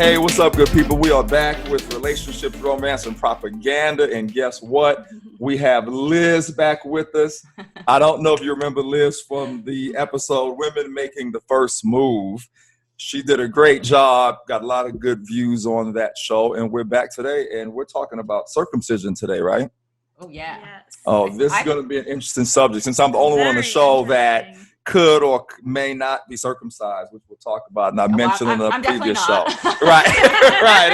Hey, what's up, good people? We are back with relationships, romance, and propaganda. And guess what? We have Liz back with us. I don't know if you remember Liz from the episode Women Making the First Move. She did a great job, got a lot of good views on that show. And we're back today, and we're talking about circumcision today, right? Oh, yeah. Yes. Oh, this is going to be an interesting subject since I'm the only one on the show that could or may not be circumcised, which we'll talk about. And I mentioned on the previous show. Right, right,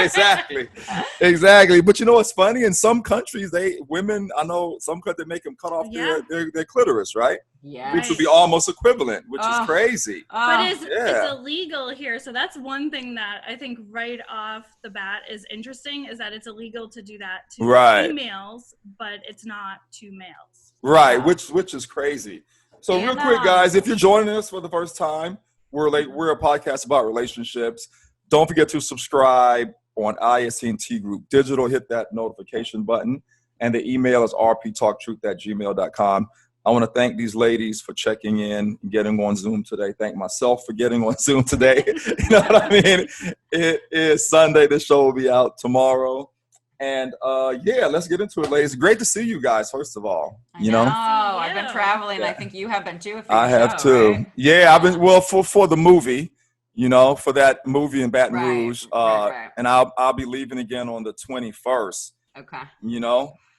exactly. But you know what's funny? In some countries, women, I know some countries make them cut off their clitoris, right? Yeah. Which would be almost equivalent, which is crazy. But it's illegal here. So that's one thing that I think right off the bat is interesting, is that it's illegal to do that to females, but it's not to males. Right, which is crazy. So real quick, guys, if you're joining us for the first time, we're a podcast about relationships. Don't forget to subscribe on ISNT Group Digital. Hit that notification button. And the email is rptalktruth@gmail.com. I want to thank these ladies for checking in and getting on Zoom today. Thank myself for getting on Zoom today. You know what I mean? It is Sunday. The show will be out tomorrow. And let's get into it, ladies. Great to see you guys, first of all. I know. I've been traveling. Yeah. I think you have been too. I have too. Right? Yeah, I've been for the movie, for that movie in Baton Rouge. Right. And I'll be leaving again on the 21st. Okay.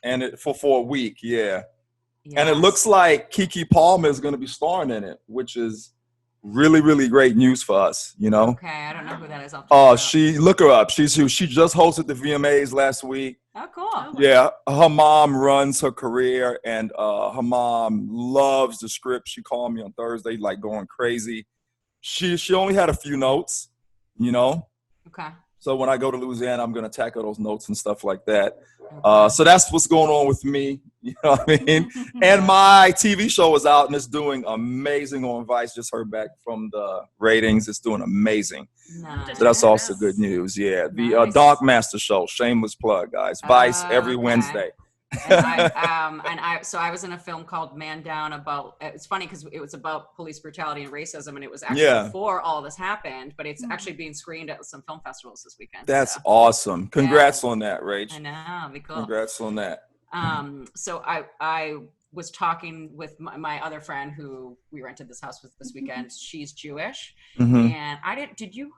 And for a week, yeah. Yes. And it looks like Keke Palmer is going to be starring in it, which is really, really great news for us, Okay, I don't know who that is. Look her up. She just hosted the VMAs last week. Oh, cool. Yeah, her mom runs her career, and her mom loves the script. She called me on Thursday, like going crazy. She only had a few notes, Okay. So when I go to Louisiana, I'm going to tackle those notes and stuff like that. So that's what's going on with me. You know what I mean? And my TV show is out and it's doing amazing on Vice. Just heard back from the ratings. It's doing amazing. Nice. So that's also good news. Yeah. The Dark Master Show, shameless plug, guys. Vice every Wednesday. So I was in a film called Man Down about, it's funny because it was about police brutality and racism, and it was actually before all this happened, but it's actually being screened at some film festivals this weekend. That's awesome. Congrats on that, Rach. I know, it'd be cool. Congrats on that. So I was talking with my other friend who we rented this house with this weekend. She's Jewish, and did you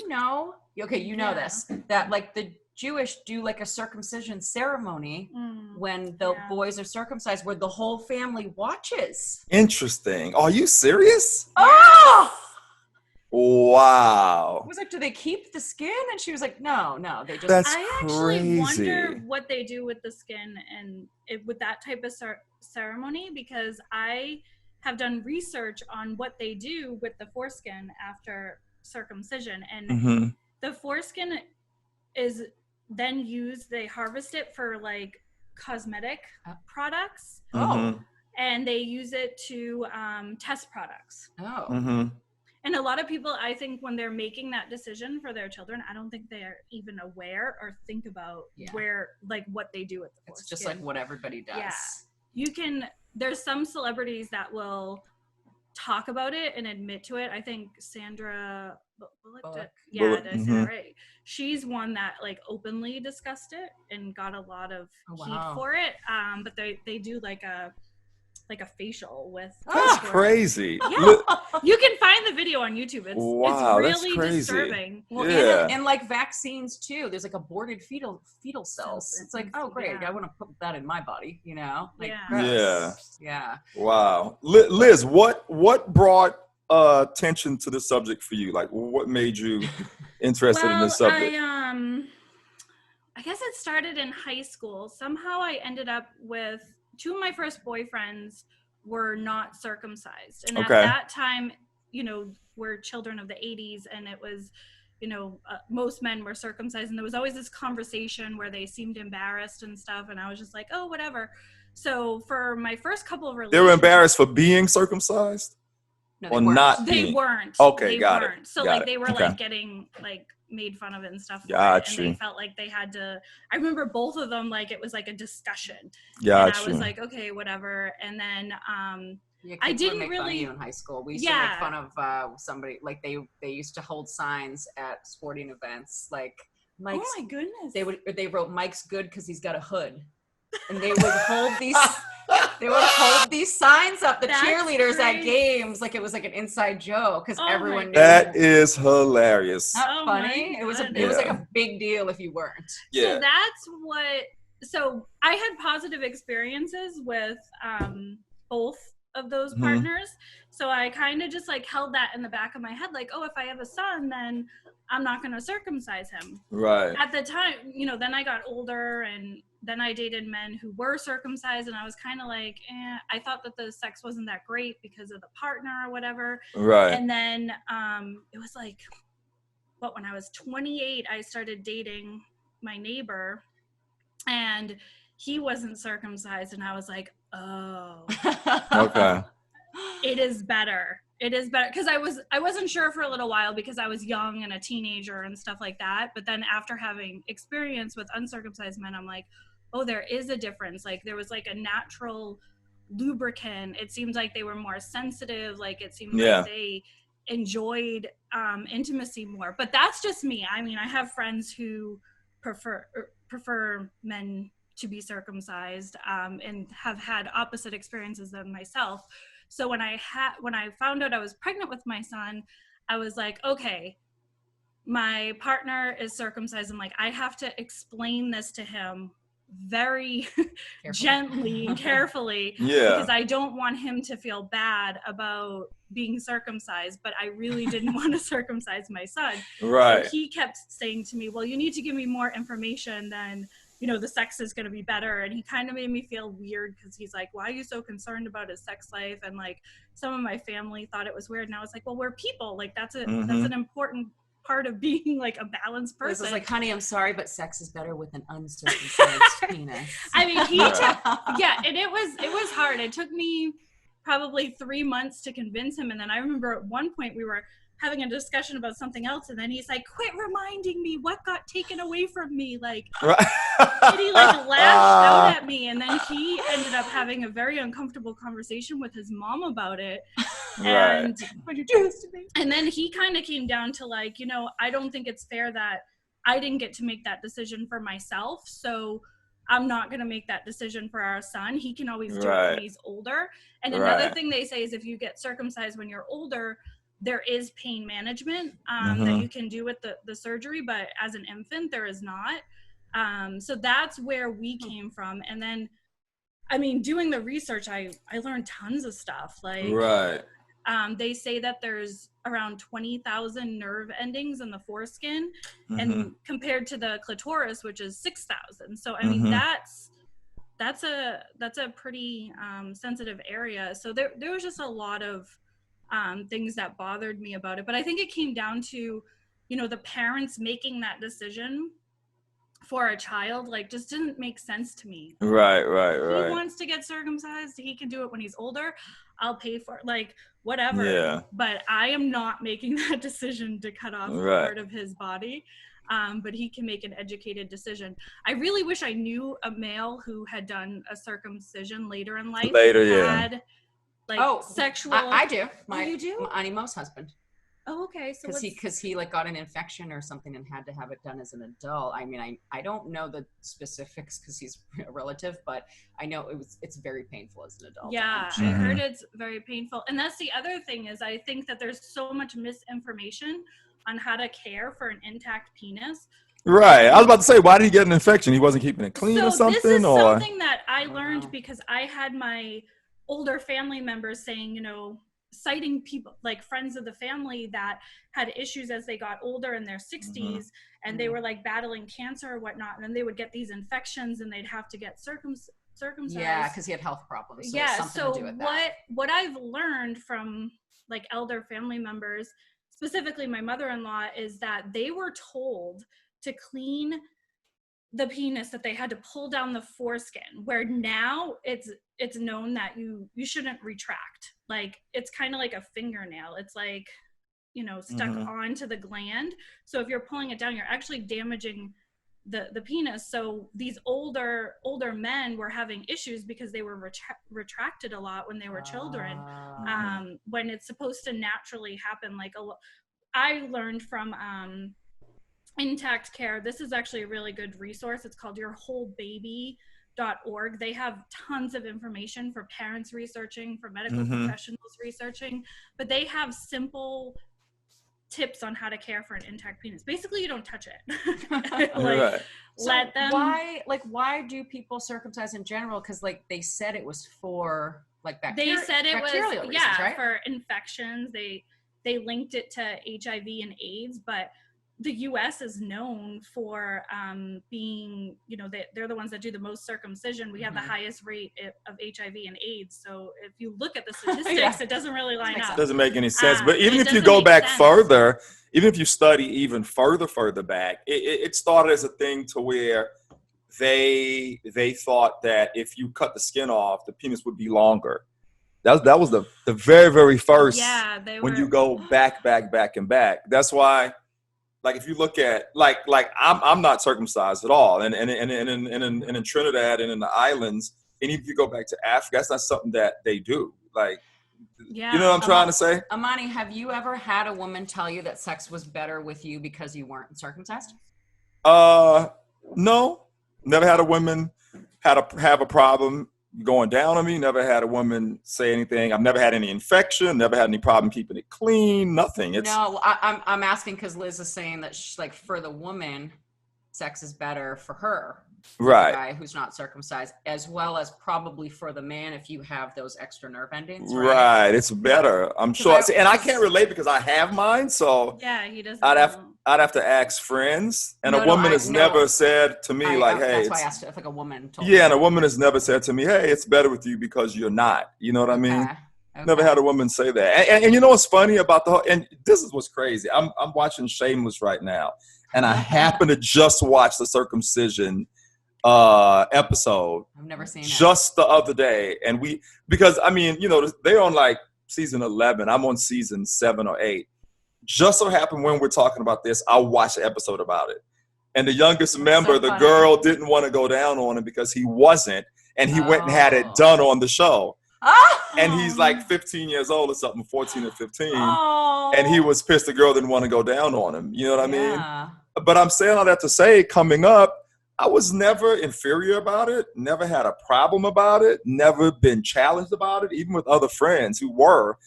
know? Okay, you know this, that like the Jewish do like a circumcision ceremony when the boys are circumcised, where the whole family watches. Interesting. Are you serious? Oh! Wow. I was like, do they keep the skin? And she was like, no, they just. That's I actually wonder what they do with the skin and with that type of ceremony, because I have done research on what they do with the foreskin after circumcision, and the foreskin is then used. They harvest it for like cosmetic products, and they use it to test products. And a lot of people, I think, when they're making that decision for their children, I don't think they're even aware or think about what they do with the foreskin. It's just like what everybody does. Yeah. There's some celebrities that will talk about it and admit to it. I think Sandra Bullock. Did I say that right? She's one that like openly discussed it and got a lot of heat for it. But they do like a facial with. That's cracy. Yeah. You can find the video on YouTube. It's really disturbing. Well, and like vaccines too. There's like aborted fetal cells. It's like, oh great, I want to put that in my body, Like, yeah. Wow. Liz, what brought attention to this subject for you? Like, what made you interested in this subject? I guess it started in high school. Somehow I ended up with two of my first boyfriends were not circumcised. And at that time, we're children of the 80s, and it was, most men were circumcised. And there was always this conversation where they seemed embarrassed and stuff. And I was just like, oh, whatever. So for my first couple of relationships. They were embarrassed for being circumcised? No, or not They being? weren't. Okay, they got weren't. it. So got like it. they were okay. like getting like made fun of and stuff. Got you. And they felt like they had to. I remember both of them, like it was like a discussion. Got and I you. was like, okay, whatever. And then Yeah, I kids would didn't make fun of really. you in high school. We used to make fun of somebody, like they used to hold signs at sporting events, like Mike's. Oh my goodness! They wrote Mike's good because he's got a hood, and they would hold these. They would hold these signs up, the cheerleaders at games, like it was like an inside joke because everyone knew. That is hilarious. Not funny. It was like a big deal if you weren't. Yeah. So that's what. So I had positive experiences with both of those partners. So I kind of just like held that in the back of my head, like, oh, if I have a son, then I'm not going to circumcise him. Right. At the time, then I got older and then I dated men who were circumcised, and I was kind of like, I thought that the sex wasn't that great because of the partner or whatever. Right. And then it was like, when I was 28, I started dating my neighbor, and he wasn't circumcised, and I was like, oh, okay, it is better because I wasn't sure for a little while because I was young and a teenager and stuff like that, but then after having experience with uncircumcised men, I'm like, oh, there is a difference. Like there was like a natural lubricant. It seems like they were more sensitive, like it seemed like they enjoyed intimacy more. But that's just me. I mean, I have friends who prefer men to be circumcised and have had opposite experiences than myself. So when I found out I was pregnant with my son, I was like, okay, my partner is circumcised. I'm like, I have to explain this to him very gently and carefully because I don't want him to feel bad about being circumcised, but I really didn't want to circumcise my son. Right. So he kept saying to me, well, you need to give me more information than, the sex is going to be better. And he kind of made me feel weird because he's like, why are you so concerned about his sex life? And like some of my family thought it was weird. And I was like, well, we're people. Like that's an important part of being like a balanced person. This is like, honey, I'm sorry, but sex is better with an uncircumcised penis. I mean, and it was hard. It took me probably 3 months to convince him. And then I remember at one point we were having a discussion about something else, and then he's like, quit reminding me what got taken away from me, like and he like lashed out at me, and then he ended up having a very uncomfortable conversation with his mom about it. And what you do this to me? And then he kind of came down to like, I don't think it's fair that I didn't get to make that decision for myself, so I'm not going to make that decision for our son. He can always do it when he's older. And another thing they say is if you get circumcised when you're older, there is pain management that you can do with the surgery, but as an infant, there is not. So that's where we came from. And then, I mean, doing the research, I learned tons of stuff. Like, they say that there's around 20,000 nerve endings in the foreskin, and compared to the clitoris, which is 6,000. So, I mean, that's a pretty sensitive area. So there was just a lot of things that bothered me about it. But I think it came down to, the parents making that decision for a child, like, just didn't make sense to me. Right. He wants to get circumcised. He can do it when he's older. I'll pay for it, like, whatever. Yeah. But I am not making that decision to cut off part of his body. But he can make an educated decision. I really wish I knew a male who had done a circumcision later in life. Had, like, sexual. I do. You do? My Animo's husband. Oh, okay. So because he like got an infection or something and had to have it done as an adult. I mean, I don't know the specifics because he's a relative, but I know it's very painful as an adult. Yeah, I heard it's very painful. And that's the other thing is I think that there's so much misinformation on how to care for an intact penis. Right. I was about to say, why did he get an infection? He wasn't keeping it clean or something? This is something that I learned because I had my older family members saying, citing people like friends of the family that had issues as they got older in their 60s and they were like battling cancer or whatnot, and then they would get these infections and they'd have to get circumcised. Yeah, because he had health problems. So what I've learned from like elder family members, specifically my mother-in-law, is that they were told to clean the penis, that they had to pull down the foreskin, where now it's known that you shouldn't retract. Like, it's kind of like a fingernail. It's like, stuck onto the gland. So if you're pulling it down, you're actually damaging the penis. So these older men were having issues because they were retracted a lot when they were children, when it's supposed to naturally happen. Like I learned from Intact Care. This is actually a really good resource. It's called yourwholebaby.org. They have tons of information for parents researching, for medical professionals researching, but they have simple tips on how to care for an intact penis. Basically, you don't touch it. Let them. Why do people circumcise in general? Because like they said it was for like bacteria. They said it was reasons, right? for infections. They linked it to HIV and AIDS, but the U.S. is known for being, they're the ones that do the most circumcision. We have the highest rate of HIV and AIDS. So if you look at the statistics, it doesn't really line up. It doesn't make any sense. But even if you go back further, even if you study even further back, it started as a thing to where they thought that if you cut the skin off, the penis would be longer. That was the very, very first. Yeah, when you go back. That's why. Like if you look at like I'm not circumcised at all, and in Trinidad and in the islands, and if you go back to Africa, that's not something that they do. Like, you know what I'm trying to say? Imani, have you ever had a woman tell you that sex was better with you because you weren't circumcised? No, never had a woman have a problem going down on me. Never had a woman say anything. I've never had any infection. Never had any problem keeping it clean. Nothing. I'm asking because Liz is saying that like for the woman, sex is better for her, right? The guy who's not circumcised, as well as probably for the man if you have those extra nerve endings. Right. It's better. I'm sure. And I can't relate because I have mine. So yeah, he doesn't. I'd have to ask friends, and a woman has never said to me, hey. That's why I asked if like a woman told me. Yeah, and a woman has never said to me, hey, it's better with you because you're not. You know what I mean? Okay. Never had a woman say that. And you know what's funny about the whole, and this is what's crazy. I'm watching Shameless right now, and I happen to just watch the circumcision episode. I've never seen it. Just the other day, and because they're on like season 11. I'm on season 7 or 8. Just so happened when we're talking about this, I watched an episode about it. And the youngest member, the girl didn't want to go down on him because he wasn't. And he went and had it done on the show. Oh. And he's like 15 years old or something, 14 or 15. Oh. And he was pissed the girl didn't want to go down on him. You know what I mean? But I'm saying all that to say, coming up, I was never inferior about it, never had a problem about it, never been challenged about it, even with other friends who were.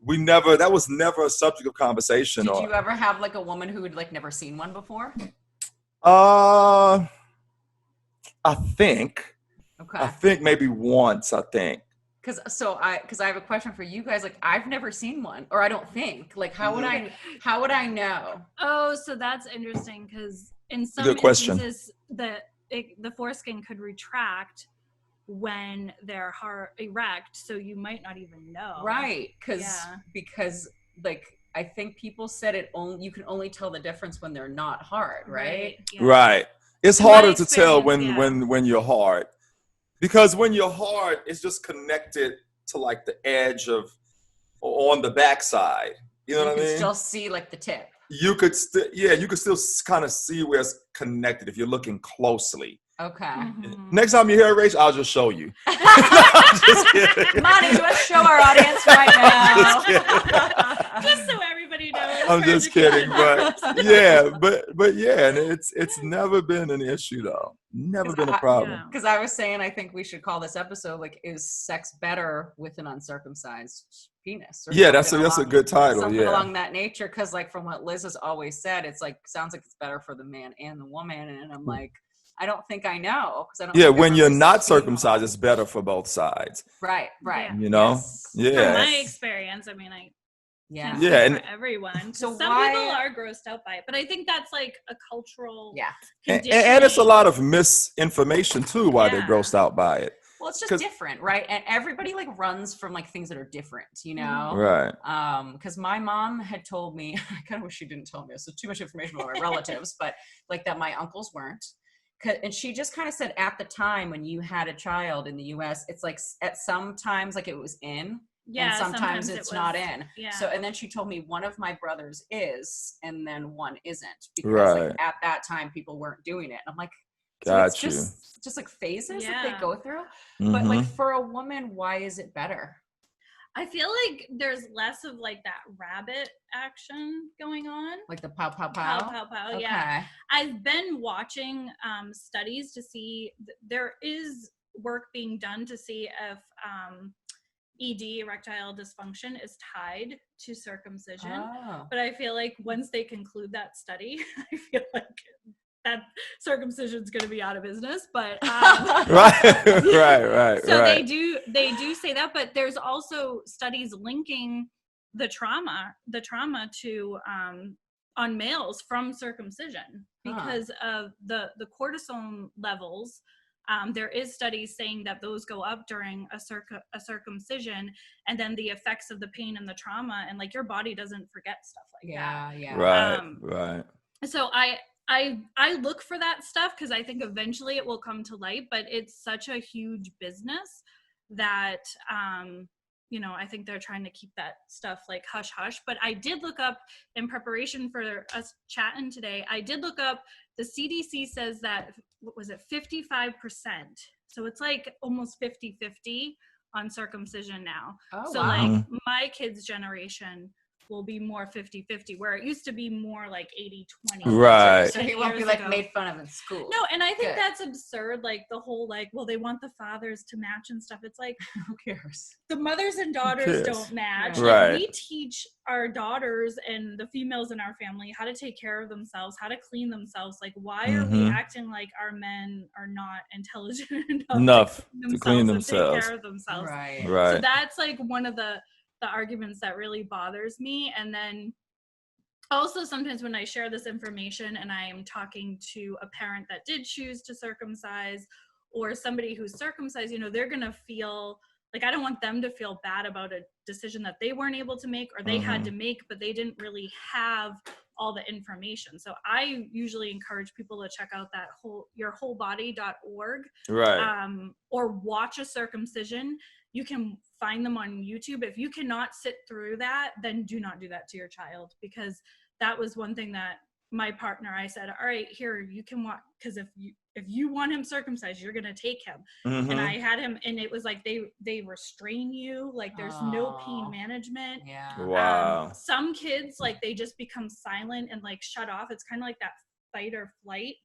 That was never a subject of conversation. Did you ever have like a woman who had like never seen one before? I think. Okay. I think maybe once, Because I have a question for you guys. Like I've never seen one, or I don't think. Like how would I know? Oh, so that's interesting because in some instances the foreskin could retract when they're erect, so you might not even know. Right, because like I think people said you can only tell the difference when they're not hard, right? Yeah. Right. It's harder to tell when you're hard. Because when you're hard, it's just connected to like the edge on the backside. You know what I mean? You can still see like the tip. You could still kind of see where it's connected if you're looking closely. Okay. Mm-hmm. Next time you hear Rach, I'll just show you. I'm just kidding. Monty, you want to show our audience right now? Just so everybody knows. I'm just kidding, but yeah, and it's never been an issue though. Never been a problem. Because I was saying, I think we should call this episode like, "Is sex better with an uncircumcised penis?" Yeah, that's a good title. Something yeah, along that nature. Because like from what Liz has always said, it's like sounds like it's better for the man and the woman, and I'm like, I don't think I know because I don't. Yeah, when you're not circumcised, it's better for both sides. Right. You know, yeah. From my experience, I mean, yeah, and for everyone. So some people are grossed out by it, but I think that's like a cultural. Yeah, and it's a lot of misinformation too why they're grossed out by it. Well, it's just different, right? And everybody like runs from like things that are different, you know? Right. Because my mom had told me, I kind of wish she didn't tell me this. It's too much information about my relatives, but like that my uncles weren't. And she just kind of said at the time when you had a child in the US, it's like at some times like it was in Yeah, and sometimes it it's was not in. Yeah. So, and then she told me one of my brothers is, and then one isn't, because Right. like, at that time people weren't doing it. And I'm like, so Got it's you. just like phases that Yeah. they go through. Mm-hmm. But like for a woman, why is it better? I feel like there's less of like that rabbit action going on. Like the pow pow Pow, pow? pow, pow. Okay. Yeah. I've been watching studies to see there is work being done to see if ED, erectile dysfunction, is tied to circumcision. Oh. But I feel like once they conclude that study, I feel like that circumcision's going to be out of business. But right. So they do say that, but there's also studies linking the trauma to on males from circumcision because of the cortisone levels. There is studies saying that those go up during a circumcision, and then the effects of the pain and the trauma, and like your body doesn't forget stuff like that. Yeah. Right. So I look for that stuff because I think eventually it will come to light, but it's such a huge business that I think they're trying to keep that stuff like hush hush. But I did look up, in preparation for us chatting today, I did look up, the CDC says that, what was it, 55%. So it's like almost 50-50 on circumcision now. Oh, so wow. Like my kids' generation will be more 50-50, where it used to be more like 80-20. Right. So he won't be like made fun of in school. No, and I think that's absurd. Like the whole like, well, they want the fathers to match and stuff. It's like, who cares? The mothers and daughters don't match. Right. Like, we teach our daughters and the females in our family how to take care of themselves, how to clean themselves. Like, why are we acting like our men are not intelligent enough to clean themselves, take care of themselves? Right. So that's like one of the arguments that really bothers me. And then also sometimes when I share this information and I am talking to a parent that did choose to circumcise, or somebody who's circumcised, they're going to feel like, I don't want them to feel bad about a decision that they weren't able to make, or they had to make, but they didn't really have all the information. So I usually encourage people to check out that yourwholebody.org, or watch a circumcision. You can find them on YouTube. If you cannot sit through that, then do not do that to your child, because that was one thing that my partner, I said, all right, here, you can watch, because if you want him circumcised, you're going to take him. And I had him, and it was like they restrain you, like there's no pain management. Wow. Some kids, like, they just become silent and like shut off. It's kind of like that fight or flight.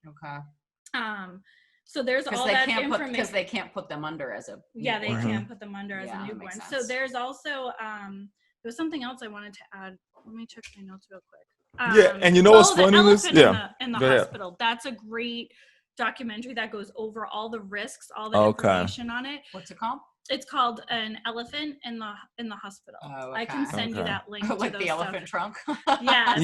So there's all that information, because they can't put them under as a they can't put them under as a newborn. So there's also there was something else I wanted to add. Let me check my notes real quick. And what's funny is in the hospital. That's a great documentary that goes over all the risks, all the information on it. What's it called? It's called An Elephant in the Hospital. Oh, I can send you that link. Like the elephant trunk. Yeah,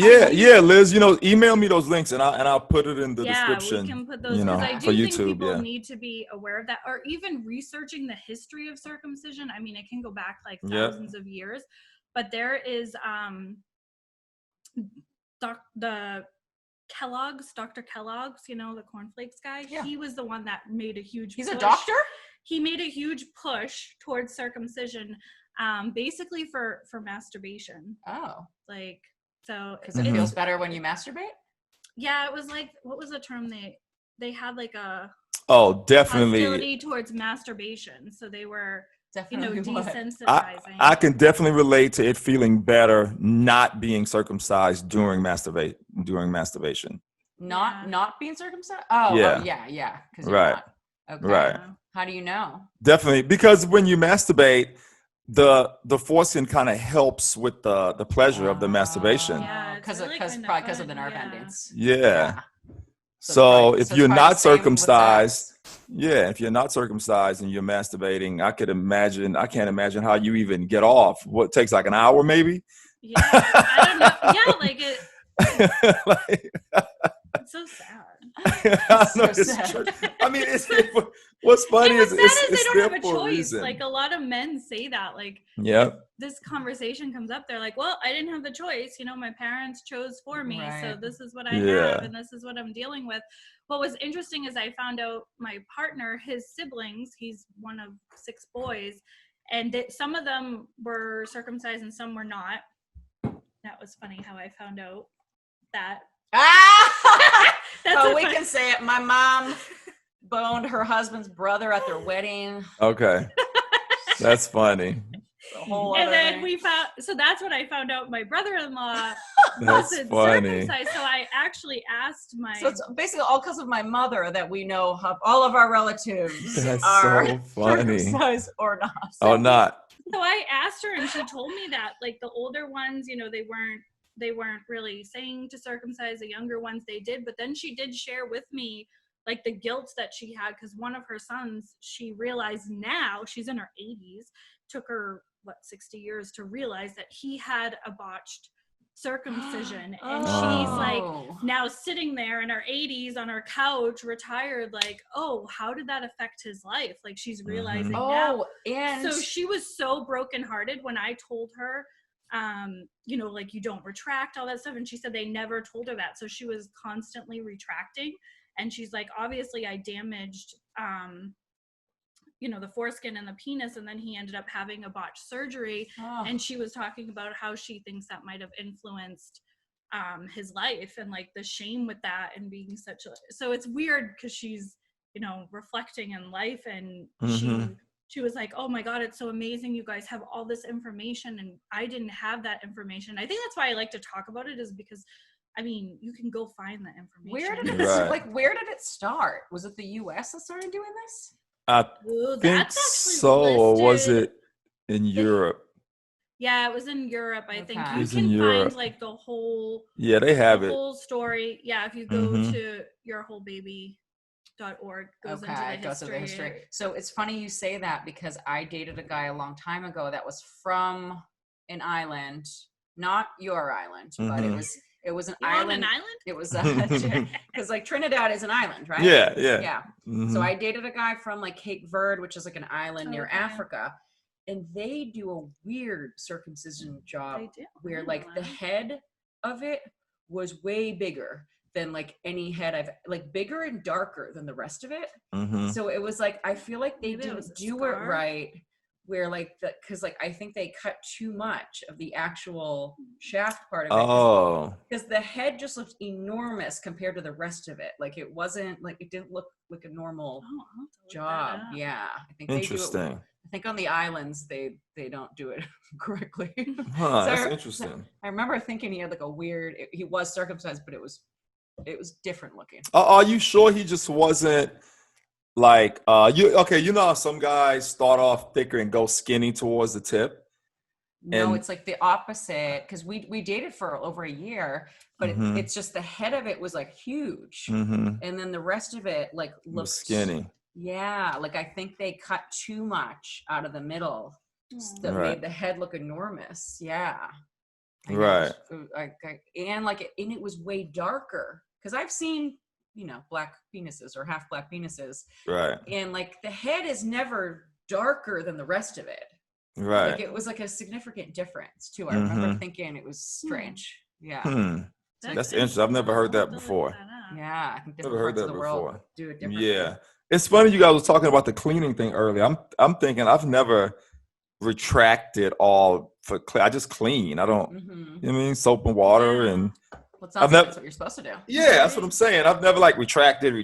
Liz. Email me those links and I'll put it in the description. We can put those, because I do think people need to be aware of that, or even researching the history of circumcision. I mean, it can go back like thousands of years, but there is Dr. Kellogg's, the cornflakes guy. Yeah. He was the one that made a huge He's push. A doctor? He made a huge push towards circumcision, basically for masturbation. Oh. Like, so. Because it feels better when you masturbate? Yeah, it was like, what was the term they had, like a definitely hostility towards masturbation. So they were definitely desensitizing. I can definitely relate to it feeling better not being circumcised during masturbation. Not being circumcised? Oh, yeah. Because you're not. Okay. Right. How do you know? Definitely, because when you masturbate, the foreskin kind of helps with the pleasure of the masturbation. Yeah, probably because of the nerve endings. Yeah. So if you're not circumcised, if you're not circumcised and you're masturbating, I can't imagine how you even get off. What takes like an hour maybe? Yeah, I don't know. Yeah, like it. It's so sad. It's true. I mean, what's funny is they don't have a choice. Like, a lot of men say that. Like, this conversation comes up, they're like, well, I didn't have the choice. My parents chose for me, so this is what I have, and this is what I'm dealing with. What was interesting is I found out my partner, his siblings, he's one of 6 boys, And some of them were circumcised and some were not. That was funny how I found out that. We can say it. My mom boned her husband's brother at their wedding. Okay. That's funny. And then so that's what I found out. My brother-in-law wasn't circumcised. So I actually asked So it's basically all because of my mother that we know all of our relatives are so funny. Circumcised or not. Oh, not. So I asked her, and she told me that like the older ones, they weren't really saying to circumcise. The younger ones they did, but then she did share with me like the guilt that she had because one of her sons, she realized now, she's in her 80s, took her 60 years to realize that he had a botched circumcision. And she's like now sitting there in her 80s on her couch, retired, like, oh, how did that affect his life? Like she's realizing now. And so she was so brokenhearted when I told her, like you don't retract all that stuff. And she said they never told her that. So she was constantly retracting. And she's like, obviously I damaged, the foreskin and the penis, and then he ended up having a botched surgery. And she was talking about how she thinks that might have influenced his life and like the shame with that and being so it's weird because she's reflecting in life, and she was like, oh my god, it's so amazing you guys have all this information and I didn't have that information. I think that's why I like to talk about it, is because you can go find the information. Where did it start? Was it the US that started doing this? I think so. Or was it in Europe? Yeah, it was in Europe. I think you can find like the whole. Yeah, they have it. Whole story. Yeah, if you go to yourwholebabyorg, goes into the history. So it's funny you say that because I dated a guy a long time ago that was from an island, not your island, but it was an island. It was because like Trinidad is an island, right? Yeah. So I dated a guy from like Cape Verde, which is like an island near Africa, and they do a weird circumcision job where like the head of it was way bigger than like any head I've like bigger and darker than the rest of it. So it was like I feel like they didn't do it right. Where like because like I think they cut too much of the actual shaft part of it. Because the head just looked enormous compared to the rest of it. Like it wasn't like it didn't look like a normal job. Yeah, I think interesting. They do it, I think on the islands they don't do it correctly. That's interesting. I remember thinking he had like a weird. He was circumcised, but it was different looking. Are you sure he just wasn't? Like, how some guys start off thicker and go skinny towards the tip? No, it's like the opposite, because we dated for over a year, but it's just the head of it was like huge. And then the rest of it like looked skinny. Yeah, like I think they cut too much out of the middle that made the head look enormous. Yeah. Right. And it was way darker, because I've seen black penises or half black penises. Right. And like the head is never darker than the rest of it. Right. Like it was like a significant difference too. I remember thinking it was strange. Yeah. That's interesting. I've never heard that before. Yeah. I think never heard that before. Do it differently. Yeah. It's funny you guys were talking about the cleaning thing earlier. I'm thinking I've never retracted all for I just clean. I don't, you know what I mean? Soap and water and that's what you're supposed to do. Yeah, that's what I'm saying. I've never like retracted,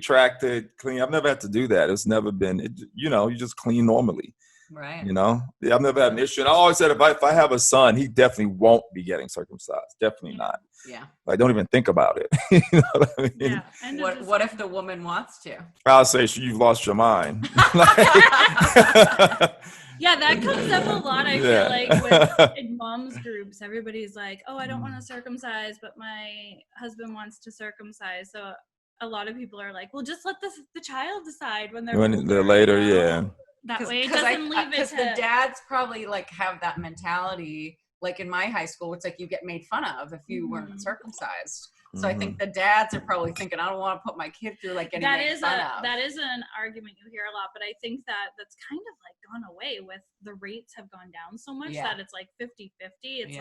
clean. I've never had to do that. It's never been, you just clean normally. Right. I've never had an issue. And I always said if I have a son, he definitely won't be getting circumcised. Definitely not. Yeah. Like, don't even think about it. You know what I mean? Yeah. What if the woman wants to? I'll say you've lost your mind. Yeah, that comes up a lot. I feel like in moms groups, everybody's like, "Oh, I don't want to circumcise, but my husband wants to circumcise." So a lot of people are like, "Well, just let the child decide when they're later." Yeah. That way, it doesn't leave it. Because the dads probably like have that mentality. Like in my high school, it's like you get made fun of if you weren't circumcised. So I think the dads are probably thinking, I don't want to put my kid through like getting made fun of. That is an argument you hear a lot, but I think that's kind of like gone away with the rates have gone down so much that it's like 50-50. It's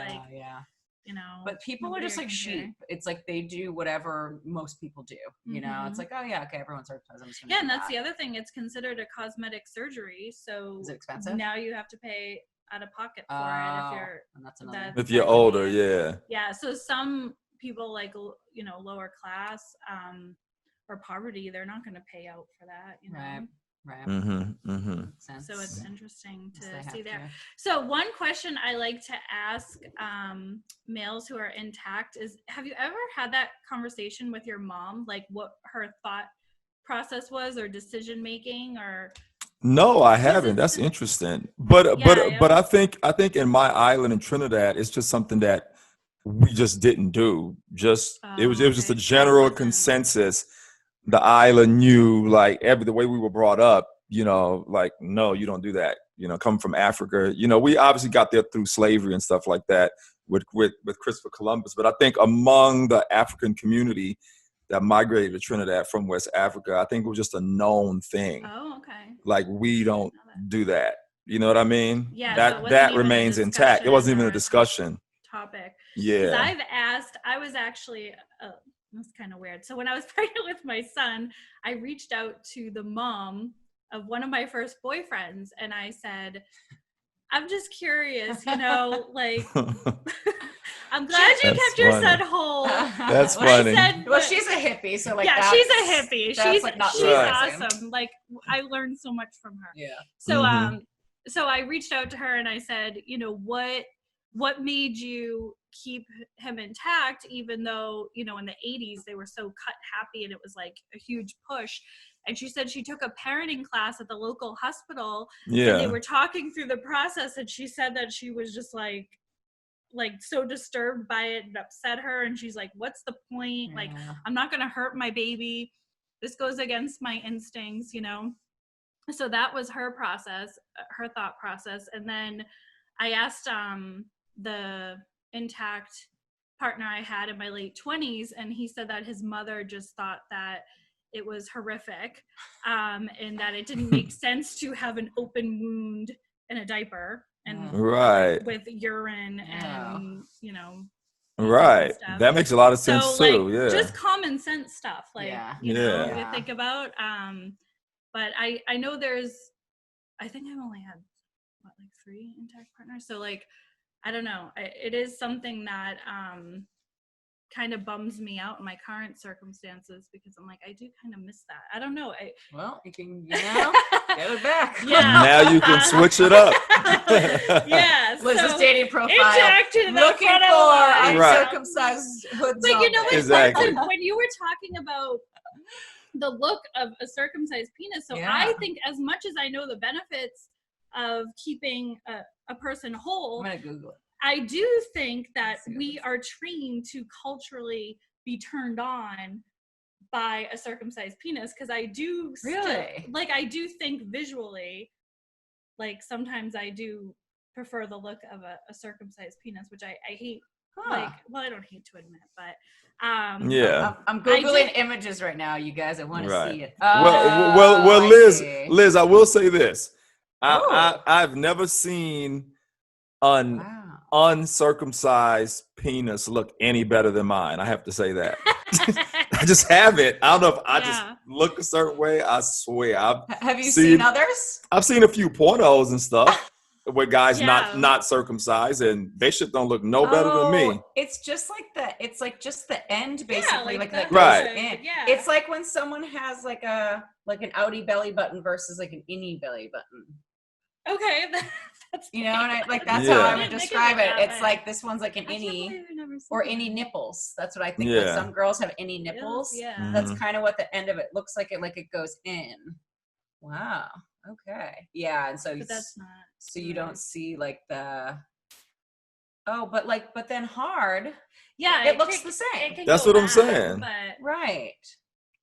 But people are just like sheep. It's like they do whatever most people do. It's like, oh yeah, okay, everyone's circumcised. I'm just gonna and that's the other thing. It's considered a cosmetic surgery, so is it expensive? Now you have to pay out of pocket for it if you're and that's another. If you're older, yeah. So some people like lower class or poverty, they're not going to pay out for that. Right. So it's interesting to see there. So one question I like to ask males who are intact is, have you ever had that conversation with your mom, like what her thought process was or decision making? Or no, I haven't. That's interesting. But I think in my island in Trinidad, it's just something that we just didn't do. It was just a general consensus. The island knew, like, the way we were brought up, like, no, you don't do that. Coming from Africa, we obviously got there through slavery and stuff like that with Christopher Columbus. But I think among the African community that migrated to Trinidad from West Africa, I think it was just a known thing. Oh, okay. Like, we don't do that. You know what I mean? Yeah. That remains intact. It wasn't even a discussion topic. Yeah. I was actually, that's kind of weird. So when I was pregnant with my son, I reached out to the mom of one of my first boyfriends and I said, I'm just curious, like, I'm glad you kept your son whole. That's funny. Well, she's a hippie, so like, yeah, she's a hippie. She's like not she's awesome. Like, I learned so much from her. Yeah. So so I reached out to her and I said, what made you keep him intact, even though, in the 80s they were so cut happy and it was like a huge push. And she said she took a parenting class at the local hospital. Yeah. And they were talking through the process and she said that she was just like so disturbed by it and upset her. And she's like, what's the point? Like, I'm not going to hurt my baby. This goes against my instincts, So that was her process, her thought process. And then I asked the intact partner I had in my late 20s, and he said that his mother just thought that it was horrific, and that it didn't make sense to have an open wound in a diaper and with urine and right. That makes a lot of sense too. Like, yeah, just common sense stuff, like to think about. But I know I think I've only had 3 intact partners, so like, I don't know. It is something that kind of bums me out in my current circumstances because I'm like, I do kind of miss that. I don't know. Well, you can, get it back. Yeah. Now you can switch it up. Yeah. Liz's dating profile. Looking for uncircumcised hood But you know, exactly. When you were talking about the look of a circumcised penis, so I think as much as I know the benefits of keeping a person whole, I'm gonna Google it. I do think that we are trained to culturally be turned on by a circumcised penis, because I do I do think visually, like, sometimes I do prefer the look of a circumcised penis, which I hate. Like, well, I don't hate to admit, but I'm Googling images right now, you guys. I want to see it. Well, Liz, I will say this. I've never seen an uncircumcised penis look any better than mine. I have to say that. I just haven't. I don't know if I just look a certain way. I swear. Have you seen others? I've seen a few pornos and stuff where guys not circumcised, and they shit don't look no better than me. It's just like just the end, basically, like that right. In. Yeah. It's like when someone has like an outie belly button versus like an innie belly button. Okay, that's and that's how I would describe it. It's like this one's like an innie or innie nipples. That's what I think. Like some girls have innie nipples. Yeah, Mm-hmm. That's kind of what the end of it looks like. It goes in. Wow. Okay. Yeah, and so but that's not. So you don't see like the. Oh, but then hard. Yeah, it looks the same. That's what I'm saying. Right.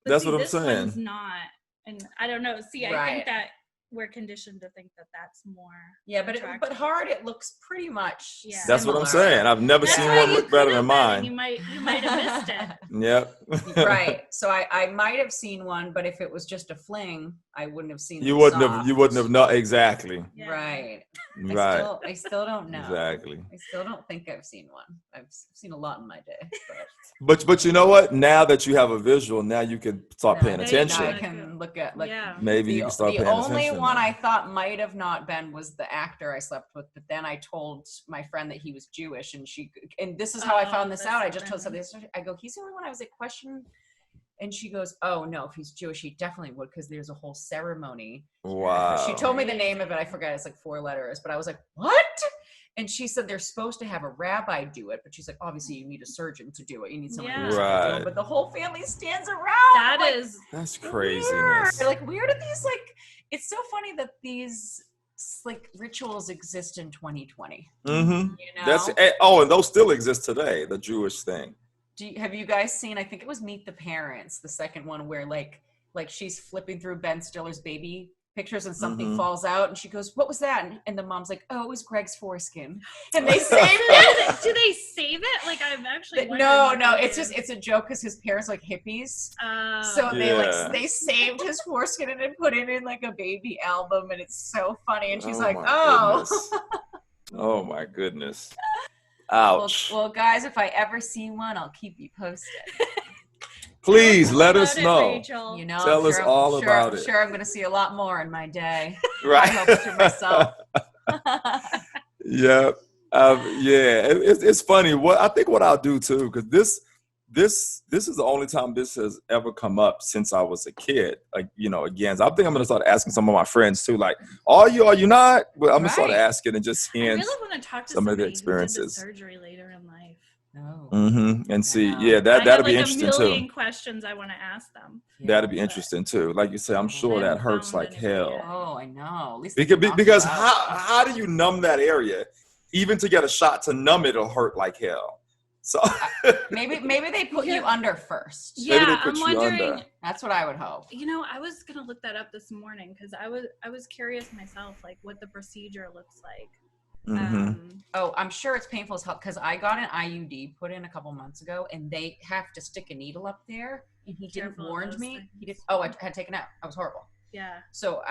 That's what I'm saying. This one's not, and I don't know. See, I think that we're conditioned to think that that's more. Yeah, but hard, it looks pretty much. Yeah. That's what I'm similar. saying. I've never seen one look better than mine. You might have missed it. Yep. Right. So I might have seen one, but if it was just a fling, I wouldn't have seen. You wouldn't have known exactly. Yeah. Right. Right. I still don't know. Exactly. I still don't think I've seen one. I've seen a lot in my day. But you know what? Now that you have a visual, now you can start paying attention. I can look at maybe you can start paying attention. The only one I thought might have not been was the actor I slept with, but then I told my friend that he was Jewish, and this is how I found this out. I just told somebody. I go, he's the only one I was like questioning. And she goes, oh, no, if he's Jewish, he definitely would, because there's a whole ceremony. Wow. She told me the name of it. I forgot. It's like 4 letters. But I was like, what? And she said they're supposed to have a rabbi do it. But she's like, obviously, you need a surgeon to do it. You need someone who's to do it. But the whole family stands around. That's craziness. Like, weird are these, like, it's so funny that these, like, rituals exist in 2020. Mm-hmm. You know? And those still exist today, the Jewish thing. Have you guys seen, I think it was Meet the Parents, the second one, where like she's flipping through Ben Stiller's baby pictures and something falls out and she goes, what was that? And the mom's like, oh, it was Greg's foreskin. And they saved it. Do they save it? Like, I'm actually No, it's a joke because his parents are like hippies. So they saved his foreskin and then put it in like a baby album, and it's so funny. And she's oh my goodness. Ouch. Well, guys, if I ever see one, I'll keep you posted. Please let us know. Rachel. You know, tell us all about it. Sure, I'm going to see a lot more in my day. Right. I hope to myself. Yeah. It's funny. I think what I'll do too, because this is the only time this has ever come up since I was a kid. Like, again, so I think I'm going to start asking some of my friends too, like, are you not? But I'm going to start asking and just hearing I really want to talk to some of the somebody experiences. who did the surgery later in life. Oh. Mm-hmm. And see, that'll be interesting too. I have a million questions I want to ask them. That'd be interesting too. Like you said, I'm sure that hurts like hell. Oh, I know. At least because how do you numb that area? Even to get a shot to numb it, it'll hurt like hell. So maybe they put you under first. Yeah, I'm wondering. Under. That's what I would hope. I was gonna look that up this morning because I was curious myself, like what the procedure looks like. Mm-hmm. I'm sure it's painful as hell because I got an IUD put in a couple months ago, and they have to stick a needle up there, and he didn't warn me. He did. Oh, I had taken out. I was horrible. Yeah. So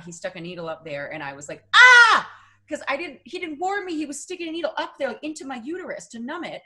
he stuck a needle up there, and I was like, because he didn't warn me. He was sticking a needle up there, like, into my uterus to numb it.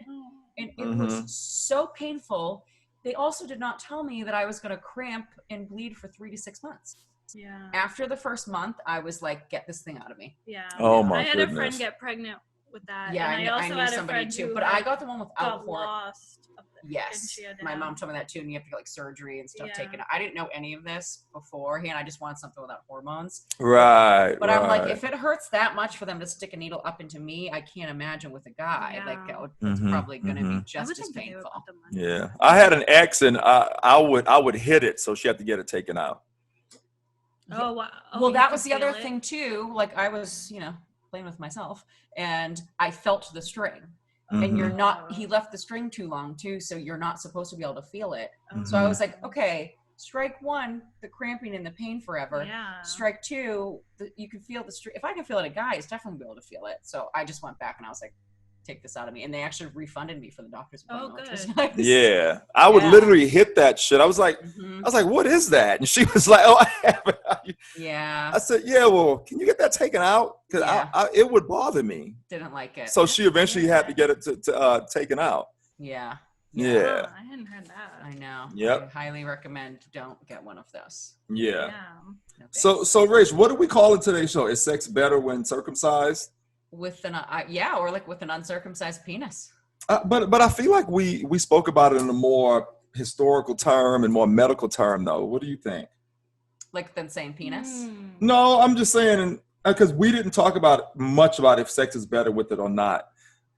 And it was so painful. They also did not tell me that I was going to cramp and bleed for 3 to 6 months. Yeah. After the first month, I was like, get this thing out of me. Yeah. Oh my goodness. I had a friend get pregnant with that. Yeah, and I also knew had somebody too. But I got the one without lost. Yes. My mom told me that too, and you have to get like surgery and stuff taken. I didn't know any of this beforehand. I just wanted something without hormones. Right. But I'm like, if it hurts that much for them to stick a needle up into me, I can't imagine with a guy. Yeah. Like, it's probably going to be just as painful. Yeah. I had an ex, and I would hit it, so she had to get it taken out. Oh, wow. Well, that was the other thing too. Like, I was, playing with myself, and I felt the string. And you're not, he left the string too long too, so you're not supposed to be able to feel it. So I was like, okay, strike 1, the cramping and the pain forever. Yeah. Strike 2, you can feel the string. If I can feel it, a guy is definitely be able to feel it. So I just went back and I was like, take this out of me. And they actually refunded me for the doctor's appointment. Oh, good. Which was nice. Yeah. I would literally hit that shit. I was like, what is that? And she was like, oh, I have it. Yeah. I said, yeah, well, can you get that taken out? Because it would bother me. Didn't like it. So she eventually had to get it taken out. Yeah. Yeah. I hadn't heard that. I know. Yep. I highly recommend don't get one of those. Yeah. No, so Rach, what do we call it today's show? Is sex better when circumcised? With or like with an uncircumcised penis. But I feel like we spoke about it in a more historical term and more medical term, though. What do you think? Like than saying penis? No, I'm just saying, because we didn't talk much about if sex is better with it or not.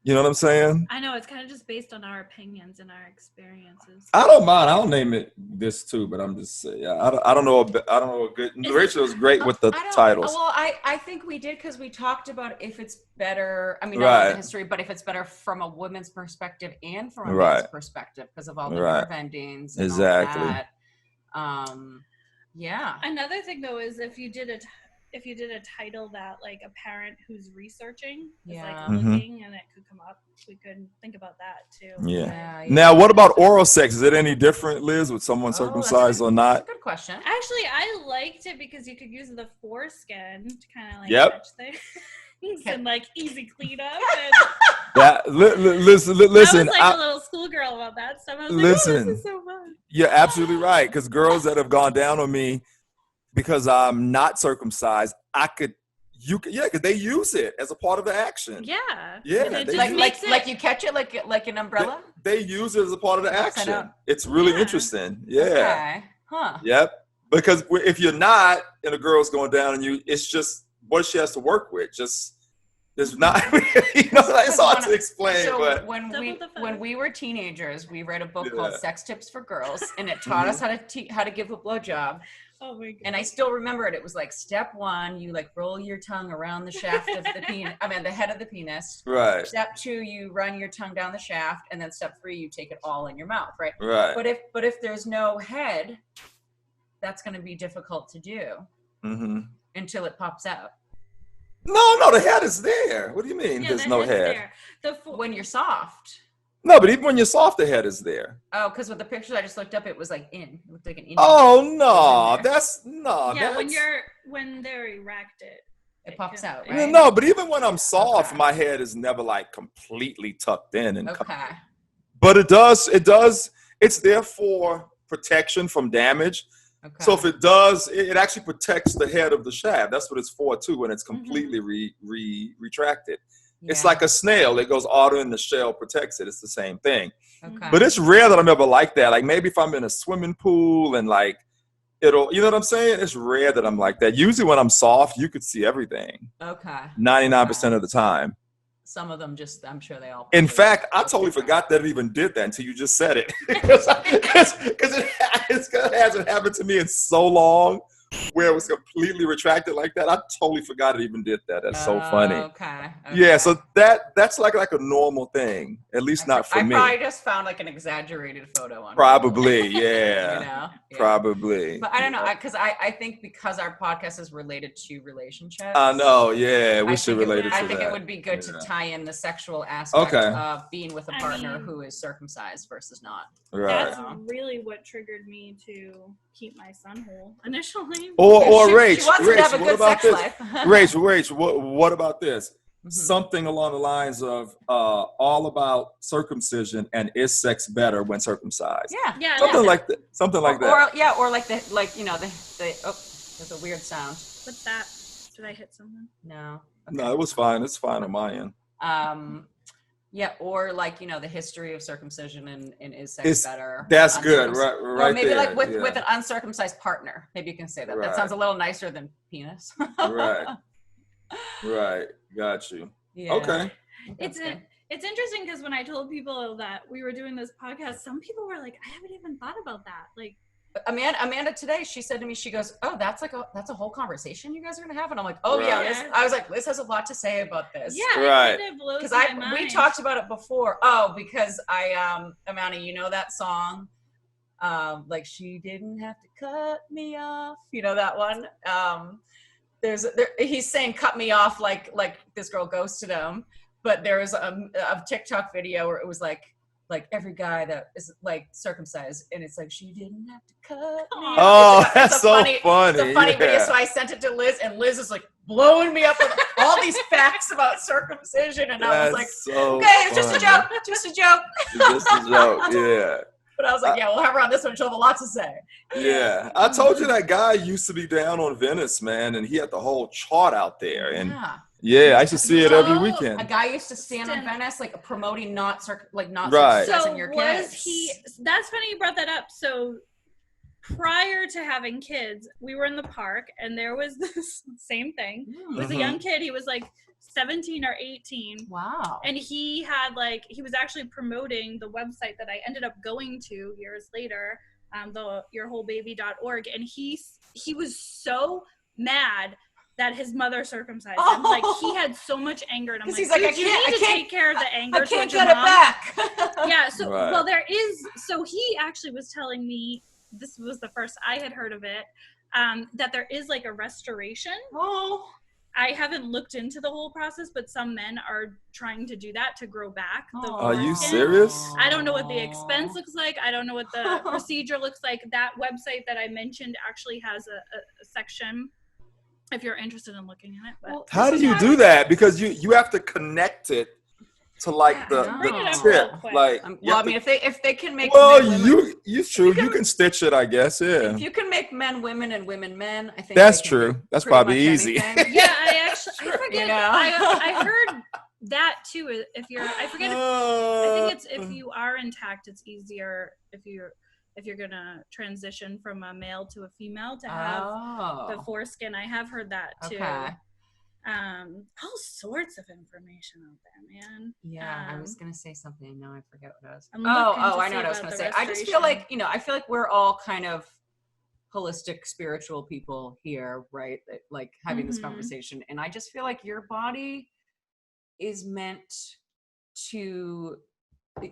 You know what I'm saying? I know, it's kind of just based on our opinions and our experiences. I don't mind. I'll name it this too, but I'm just saying, I don't know. I don't know. Good. Rachel's great with the titles. Well, I think we did because we talked about if it's better. I mean, not the history, but if it's better from a woman's perspective and from a man's perspective because of all the nerve endings. And all that. Yeah. Another thing though is if you did if you did a title that like a parent who's researching is like Mm-hmm. looking and it could come up, we could think about that too. Yeah. Now, what about oral sex? Is it any different, Liz, with someone circumcised or not? That's a good question. Actually, I liked it because you could use the foreskin to kind of like touch things and like easy cleanup. And Listen. I was like a little schoolgirl about that stuff. I was like, oh, this is so fun. You're absolutely right. Because girls that have gone down on me because I'm not circumcised, because they use it as a part of the action. Yeah. Like you catch it like an umbrella? They use it as a part of the action. It's really interesting. Yeah. Okay. Huh. Yep. Because if you're not, and a girl's going down on you, it's just what she has to work with. There's not, it's hard to explain. So but when we were teenagers, we read a book called Sex Tips for Girls, and it taught us how to give a blowjob. Oh my God. And I still remember it. It was like step 1, you like roll your tongue around the shaft of the penis. The head of the penis. Right. Step 2, you run your tongue down the shaft, and then step 3, you take it all in your mouth. Right. Right. But if there's no head, that's going to be difficult to do until it pops out. No, the head is there. What do you mean? There's no head. When you're soft. No, but even when you're soft, the head is there. Oh, because with the pictures I just looked up, it was like it looked like an in. Oh no, when they're erected, it pops out. Right? No, but even when I'm soft, my head is never like completely tucked in and covered. But it does. It's there for protection from damage. Okay. So if it does, it actually protects the head of the shaft. That's what it's for too. When it's completely retracted. Yeah. It's like a snail. It goes auto in the shell, protects it. It's the same thing. Okay. But it's rare that I'm ever like that. Like maybe if I'm in a swimming pool and like it'll, you know what I'm saying? It's rare that I'm like that. Usually when I'm soft, you could see everything. Okay. 99% of the time. Some of them I'm sure they all. In fact, I totally forgot that it even did that until you just said it. Because it hasn't happened to me in so long where it was completely retracted like that. I totally forgot it even did that. That's so funny. Okay. Yeah, so that's like a normal thing, at least not for me. I probably just found like an exaggerated photo on probably, yeah. Yeah. Probably. But I don't know, because I think because our podcast is related to relationships. I know, yeah, we should relate it to that. I think it would be good to tie in the sexual aspect of being with a partner who is circumcised versus not. Right. That's really what triggered me to keep my son whole initially. Or Rach, she wants to have a good sex life. Rach, what about this? Something along the lines of all about circumcision and is sex better when circumcised? Yeah. Something like that. Something like that. Or like the there's a weird sound. What's that? Did I hit something? No. Okay. No, it was fine. It's fine on my end. Yeah, or like the history of circumcision and is sex better? That's good, right? Or maybe there. like with an uncircumcised partner. Maybe you can say that. Right. That sounds a little nicer than penis. Right. Got you. Yeah. Okay. It's interesting because when I told people that we were doing this podcast, some people were like, "I haven't even thought about that." Like. Amanda today, she said to me, she goes, "Oh, that's a whole conversation you guys are gonna have," and I'm like, "Oh yeah." I was like, Liz has a lot to say about this. Yeah, right. Because we talked about it before. Oh, because Imani, you know that song, like she didn't have to cut me off. You know that one. He's saying "cut me off" like this girl ghosted him, but there was a TikTok video where it was like every guy that is like circumcised, and it's like she didn't have to cut me. Oh, that's so funny. It's a funny video. So I sent it to Liz, and Liz is like blowing me up with all these facts about circumcision, and I was like, "Okay, it's just a joke, just a joke." Just a joke, yeah. But I was like, "Yeah, we'll have her on this one. She'll have a lot to say." Yeah, I told you that guy used to be down on Venice, man, and he had the whole chart out there, and. Yeah, I used to see it every weekend. A guy used to stand on Venice, like promoting not right. circumcising your kids. That's funny you brought that up. So prior to having kids, we were in the park, and there was this same thing. It was a young kid. He was like 17 or 18. Wow. And he was actually promoting the website that I ended up going to years later, the yourwholebaby.org, and he was so mad that his mother circumcised him. Like, he had so much anger, and I'm like, he's like, you need to take care of the anger. I can't get it back. Yeah, so, well, there is, so he actually was telling me, this was the first I had heard of it, that there is like a restoration. Oh. I haven't looked into the whole process, but some men are trying to do that to grow back the Are you foreskin. serious? I don't know what the expense looks like. I don't know what the procedure looks like. That website that I mentioned actually has a section if you're interested in looking at it. But Well, how do you do that? Because you have to connect it to like the tip. Like, well, I mean, if they can make you can stitch it, I guess. Yeah. If you can make men women and women men, I think that's true. That's probably easy. Yeah, I forget. I heard that too. If you're, I forget. I think it's if you are intact, it's easier if you're gonna transition from a male to a female to have the foreskin. I have heard that too. Okay. All sorts of information out there, man. Yeah, I was gonna say something. Now I forget what I was. I know what I was gonna say. I just feel like we're all kind of holistic, spiritual people here, right? Like having this conversation, and I just feel like your body is meant to,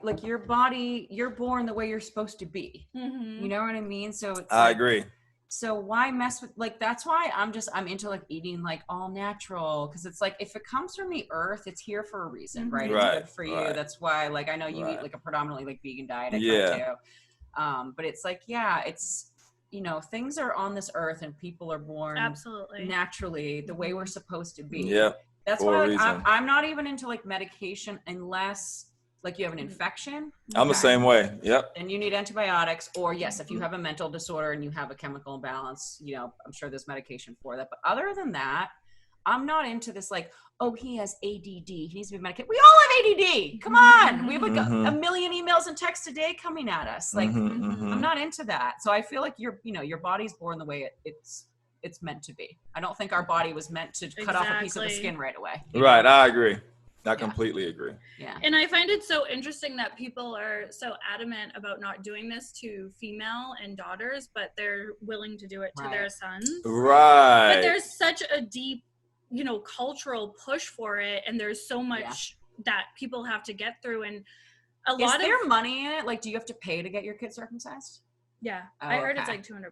like your body, you're born the way you're supposed to be. You know what I mean? So it's I agree. So why mess with, like, that's why I'm into like eating like all natural, because it's like if it comes from the earth, it's here for a reason, right? It's good for you. That's why, like, I know you eat like a predominantly like vegan diet. I try too. But it's like, it's, things are on this earth and people are born naturally the way we're supposed to be. Yeah. That's why I'm not even into like medication unless like you have an infection. I'm the same way. Yep. And you need antibiotics, or yes, if you have a mental disorder and you have a chemical imbalance, I'm sure there's medication for that. But other than that, I'm not into this like, oh, he has ADD, he needs to be medicated. We all have ADD. Come on. We have a million emails and texts a day coming at us. Like, I'm not into that. So I feel like your body's born the way it's meant to be. I don't think our body was meant to cut off a piece of the skin right away. Right. I agree. I completely agree. Yeah. And I find it so interesting that people are so adamant about not doing this to female and daughters, but they're willing to do it to their sons. Right. But there's such a deep, cultural push for it, and there's so much that people have to get through, and is there money in it? Like, do you have to pay to get your kid circumcised? Yeah. I heard it's like $200.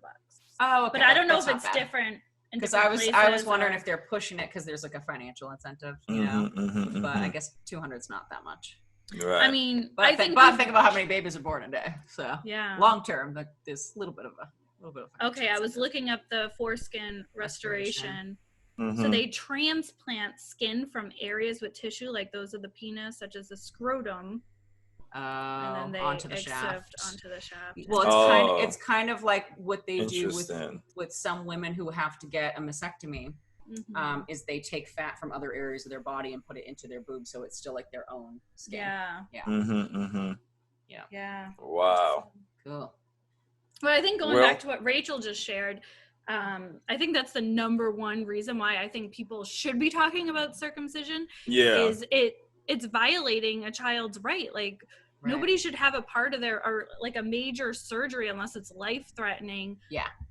Oh, okay. But I don't know if it's different. Because I was wondering if they're pushing it because there's like a financial incentive, but I guess 200 is not that much. Right. I mean, but think about how many babies are born a day. So long term, there's a little bit of okay, I was looking up the foreskin restoration. So they transplant skin from areas with tissue, like those of the penis, such as the scrotum. And then they onto the shaft. Well, it's kind of like what they do with some women who have to get a mastectomy. Is they take fat from other areas of their body and put it into their boobs, so it's still like their own skin. Yeah. Wow. Cool. But I think going back to what Rachel just shared, I think that's the number one reason why I think people should be talking about circumcision. Is it's violating a child's right. Like, nobody should have a part of or like a major surgery unless it's life-threatening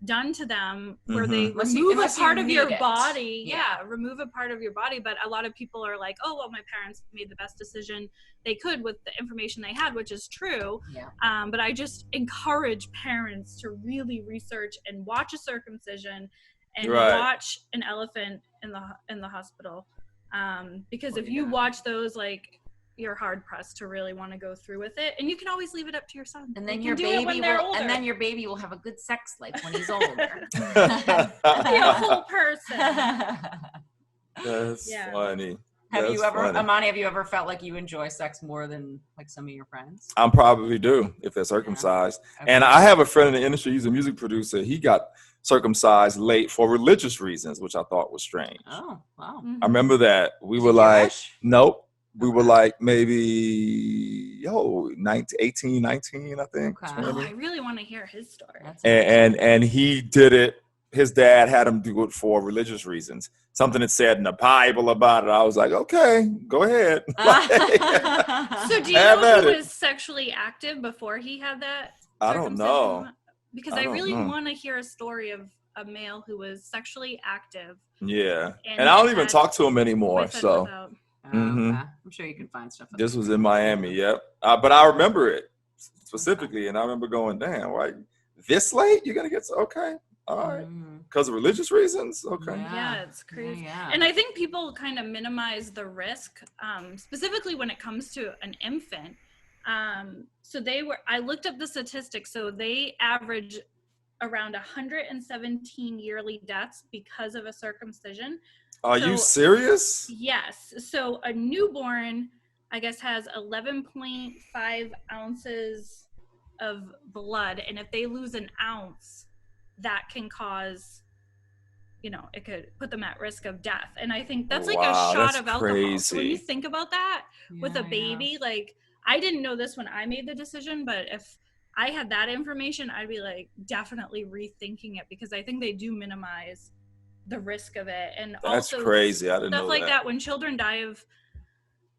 done to them, where they remove a part of your body. Remove a part of your body. But a lot of people are like, oh, well, my parents made the best decision they could with the information they had, which is true. But I just encourage parents to really research and watch a circumcision and watch an elephant in the hospital. Because if you watch those, like, you're hard pressed to really want to go through with it, and you can always leave it up to your son. And then your baby will have a good sex life when he's older. Be a whole person. That's funny. Imani, have you ever felt like you enjoy sex more than like some of your friends? I probably do if they're circumcised. And I have a friend in the industry. He's a music producer. He got circumcised late for religious reasons, which I thought was strange. Oh, wow. I remember that we were like, nope. We were like maybe 18, 19, I think. Okay. Oh, I really want to hear his story. And he did it. His dad had him do it for religious reasons. Something it said in the Bible about it. I was like, okay, go ahead. So do you know if he was sexually active before he had that? I don't know. Because I really want to hear a story of a male who was sexually active. Yeah. And I don't even talk to him anymore. So. Okay. I'm sure you can find stuff. This was in Miami, but I remember it specifically, and I remember going, "Damn, right? This late? You're gonna get okay?" All right. Because of religious reasons? Okay. Yeah, it's crazy. Yeah. And I think people kind of minimize the risk, specifically when it comes to an infant. I looked up the statistics. So they average around 117 yearly deaths because of a circumcision. Are you serious? Yes. So a newborn, I guess, has 11.5 ounces of blood. And if they lose an ounce, that can cause, it could put them at risk of death. And I think that's like a shot of alcohol. Crazy. So when you think about that with a baby, like, I didn't know this when I made the decision, but if I had that information, I'd be like definitely rethinking it, because I think they do minimize the risk of it. And that's also crazy. I didn't know stuff like that. When children die of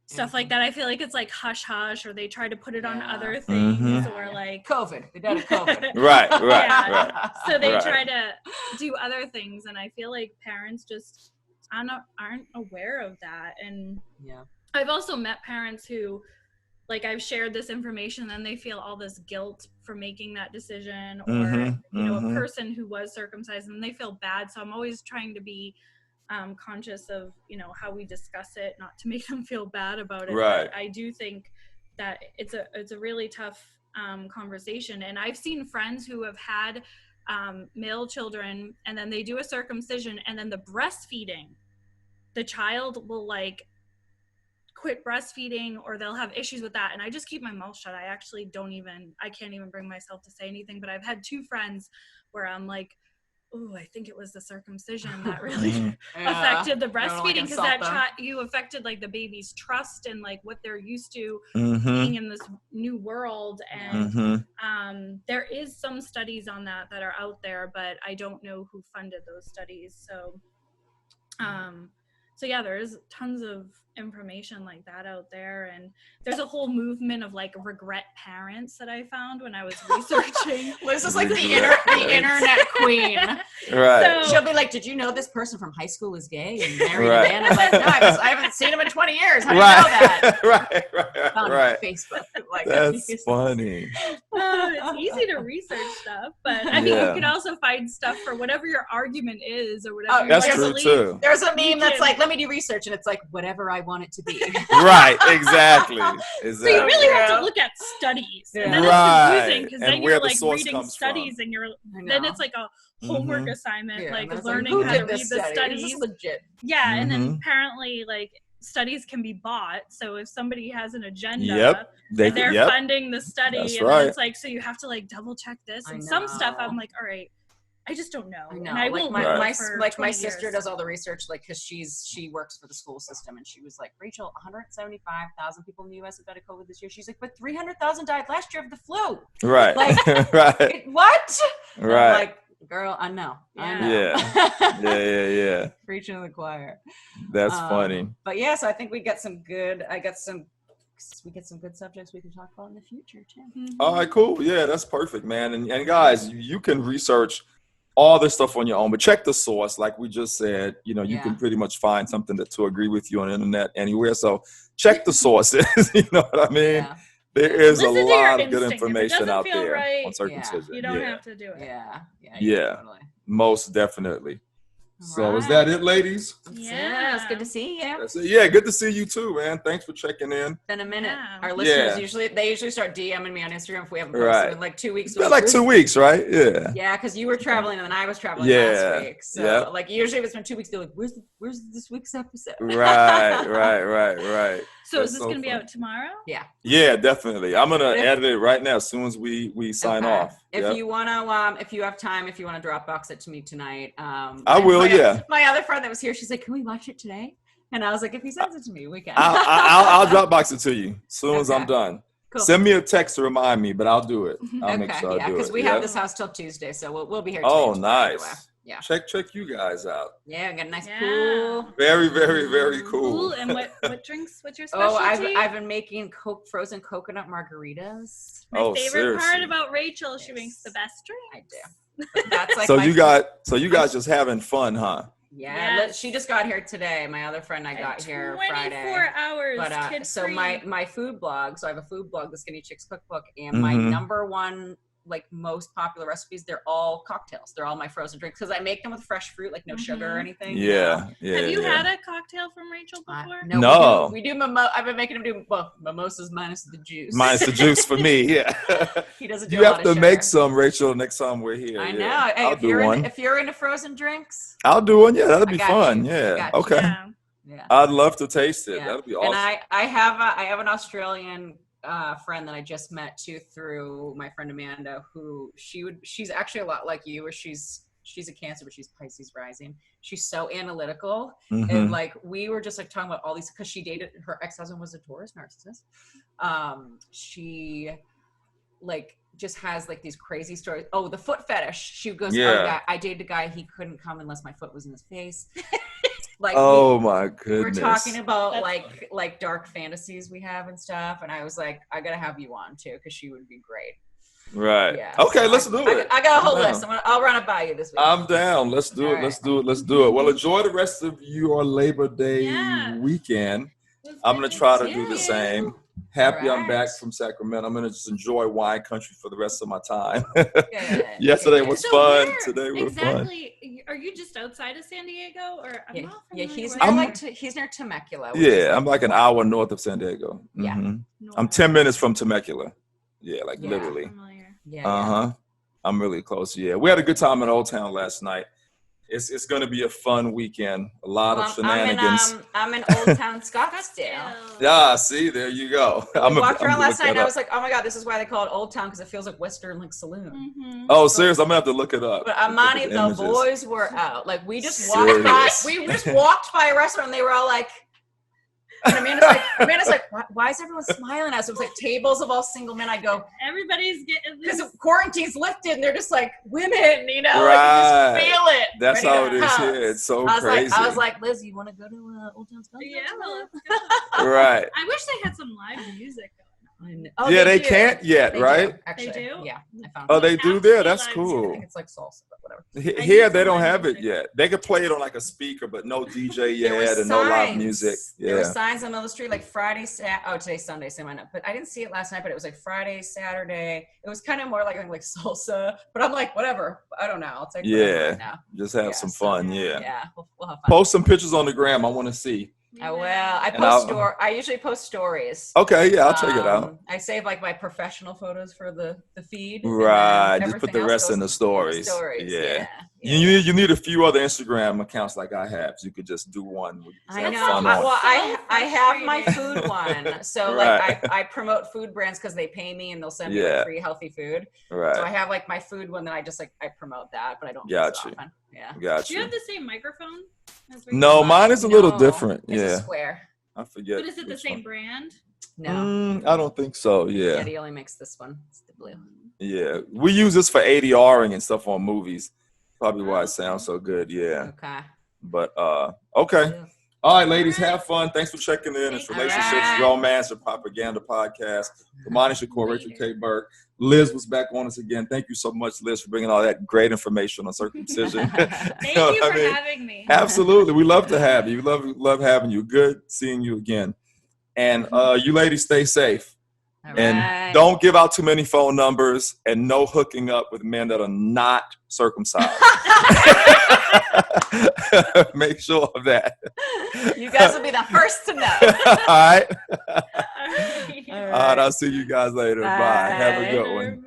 stuff like that, I feel like it's like hush hush, or they try to put it on other things, or like COVID. They died of COVID. right. So they try to do other things, and I feel like parents just aren't aware of that. And I've also met parents who, like, I've shared this information and they feel all this guilt for making that decision, or a person who was circumcised and they feel bad. So I'm always trying to be conscious of how we discuss it, not to make them feel bad about it. Right. But I do think that it's a really tough conversation. And I've seen friends who have had male children, and then they do a circumcision, and then the breastfeeding, the child will like quit breastfeeding, or they'll have issues with that. And I just keep my mouth shut. I can't even bring myself to say anything. But I've had two friends where I'm like, oh, I think it was the circumcision that really affected the breastfeeding, because you affected like the baby's trust and like what they're used to being in this new world. And there is some studies on that are out there, but I don't know who funded those studies. So yeah, there's tons of information like that out there, and there's a whole movement of like regret parents that I found when I was researching. Liz is like the internet queen. Right. So, she'll be like, "Did you know this person from high school is gay and married a man?" I'm like, "No, I haven't seen him in 20 years. How do you know that?" Right. Facebook. Like, that's funny. It's easy to research stuff, but I mean, you can also find stuff for whatever your argument is, or whatever. That's true too. There's a meme that's like, "Let me do research," and it's like, whatever I want it to be. Right, exactly. So you really have to look at studies, and then it's confusing, because then you're like reading studies, and then it's like a homework assignment, like learning how to read the studies. This is legit. Yeah, and then apparently like studies can be bought. So if somebody has an agenda, they're funding the study, and then it's like, so you have to like double check this. And some stuff I'm like, all right, I just don't know. I know. And I like won't my sister does all the research, like, because she works for the school system, and she was like, Rachel, 175,000 people in the U.S. have died of COVID this year. She's like, but 300,000 died last year of the flu. Right. Like, right. What? Right. Like, girl, I know. Yeah. Preaching to the choir. That's funny. But yes, I think we get some good subjects we can talk about in the future too. All right, cool. Yeah, that's perfect, man. And guys, you can research all this stuff on your own, but check the source. Like we just said, you can pretty much find something to agree with you on the internet anywhere. So check the sources. You know what I mean? Yeah. There is a lot of good information out there on circumcision. You don't have to do it. Yeah. Totally. Most definitely. So is that it, ladies? Yeah, it's good to see you. That's it. Yeah, good to see you too, man. Thanks for checking in. It's been a minute. Our listeners usually start DMing me on Instagram if we haven't posted in like 2 weeks. It's been like 2 weeks, right? Yeah. Yeah, because you were traveling and then I was traveling last week. So like usually if it's been 2 weeks, they're like, where's this week's episode? Right. So is this gonna be out tomorrow? Yeah. Yeah, definitely. I'm gonna edit it right now as soon as we sign off. If you wanna, if you have time, if you wanna Dropbox it to me tonight, I will. My other friend that was here, she's like, "Can we watch it today?" And I was like, "If he sends it to me, we can." I'll Dropbox it to you as soon as I'm done. Cool. Send me a text to remind me, but I'll do it. I'll make sure I do it. Because we have this house till Tuesday, so we'll be here. Oh, nice. Anyway. Yeah. Check you guys out. Yeah, we got a nice pool. Very, very, very cool. And what drinks? What's your specialty? Oh, I've been making frozen coconut margaritas. My favorite part about Rachel, she makes the best drink. I do. That's like so you guys just having fun, huh? Yeah, she just got here today. My other friend I got here Friday. 24 hours. But so my food blog. So I have a food blog, the Skinny Chicks Cookbook, and my number one like most popular recipes, they're all cocktails. They're all my frozen drinks because I make them with fresh fruit, like no sugar or anything. Yeah, Have you had a cocktail from Rachel before? No. We do I've been making him do mimosas minus the juice. Minus the juice for me, yeah. He doesn't do You a have lot to of make sugar. some, Rachel, next time we're here. I know. Yeah. Hey, I'll do one. If you're into frozen drinks, I'll do one. Yeah, that'll be got fun. you. Yeah. Got you. Okay. Yeah. I'd love to taste it. Yeah. That'll be awesome. And I have an Australian friend that I just met too through my friend Amanda, who she's actually a lot like you, where she's a Cancer, but she's Pisces rising. She's so analytical, and like we were just like talking about all these because she dated her ex-husband was a Taurus narcissist. She like just has like these crazy stories. Oh, the foot fetish. She goes, I dated a guy, he couldn't come unless my foot was in his face. Like, my goodness. We're talking about like dark fantasies we have and stuff, and I was like, I gotta have you on too because she would be great. Right. Yeah. Okay, so let's do it. I got a whole list. I'll run it by you this week. I'm down. Let's do it. All Let's do it. Let's do it. Well, enjoy the rest of your Labor Day weekend. I'm gonna try to do the same. Happy I'm back from Sacramento. I'm gonna just enjoy wine country for the rest of my time. Yesterday was fun. Where Today was fun. Exactly. Are you just outside of San Diego, or he's near Temecula. Yeah, I'm like an hour north of San Diego. Yeah, I'm 10 minutes from Temecula. Yeah, like literally. Yeah. I'm really close. Yeah, we had a good time in Old Town last night. It's going to be a fun weekend. A lot of shenanigans. I'm in Old Town Scottsdale. Yeah, see, there you go. We walked around last night and I was like, oh my God, this is why they call it Old Town, because it feels like Western like saloon. Oh, seriously, I'm going to have to look it up. But Imani, the boys were out. Like we just walked by a restaurant and they were all like, and Amanda's like, why is everyone smiling at us? It was like tables of all single men. I go, everybody's getting because quarantine's lifted and they're just like women, you know, right. like you just feel it. That's how it is here. It's so crazy. I was like, Liz, you want to go to Old Town Scottsdale? Yeah, let's go. Right. I wish they had some live music going on. Oh, yeah, they can't yet, right? Actually, they do? Yeah, I found it. Oh, they do there? That's cool. I think it's like salsa, but whatever. Here, they don't have it yet. They could play it on like a speaker, but no DJ yet and no live music. Yeah. There were signs in the middle of the street like Friday, today's Sunday, so I know. But I didn't see it last night, but it was like Friday, Saturday. It was kind of more like salsa, but I'm like, whatever. I don't know. I'll take right now. Just have some fun. Yeah, we'll have fun. Post some pictures on the gram. I want to see. I will. I usually post stories. Okay, yeah, I'll check it out. I save like my professional photos for the feed. Right, just put the rest in the stories. Yeah. You need a few other Instagram accounts like I have. So you could just do one. I know. I have my food one. So I promote food brands because they pay me and they'll send me free healthy food. Right. So I have like my food one that I promote that, but I don't. Got you. Often. Yeah. Got you. Do you have the same microphone? No, mine is a little different. It's a square. I forget. But is it the same brand? No. I don't think so. Yeah. Yeah, he only makes this one. It's the blue. Yeah. We use this for ADRing and stuff on movies. Probably why it sounds so good. Yeah. Okay. But okay. All right, ladies, have fun. Thanks for checking in. It's Relationships, Romance, and Propaganda Podcast. Imani, Shakur, Rachel K. Burke. Liz was back on us again. Thank you so much, Liz, for bringing all that great information on circumcision. Thank you for having me. Absolutely. We love to have you. We love having you. Good seeing you again. And you ladies stay safe. All and don't give out too many phone numbers and no hooking up with men that are not circumcised. Make sure of that. You guys will be the first to know. All right. All right. All right. I'll see you guys later. Bye. Have a good one.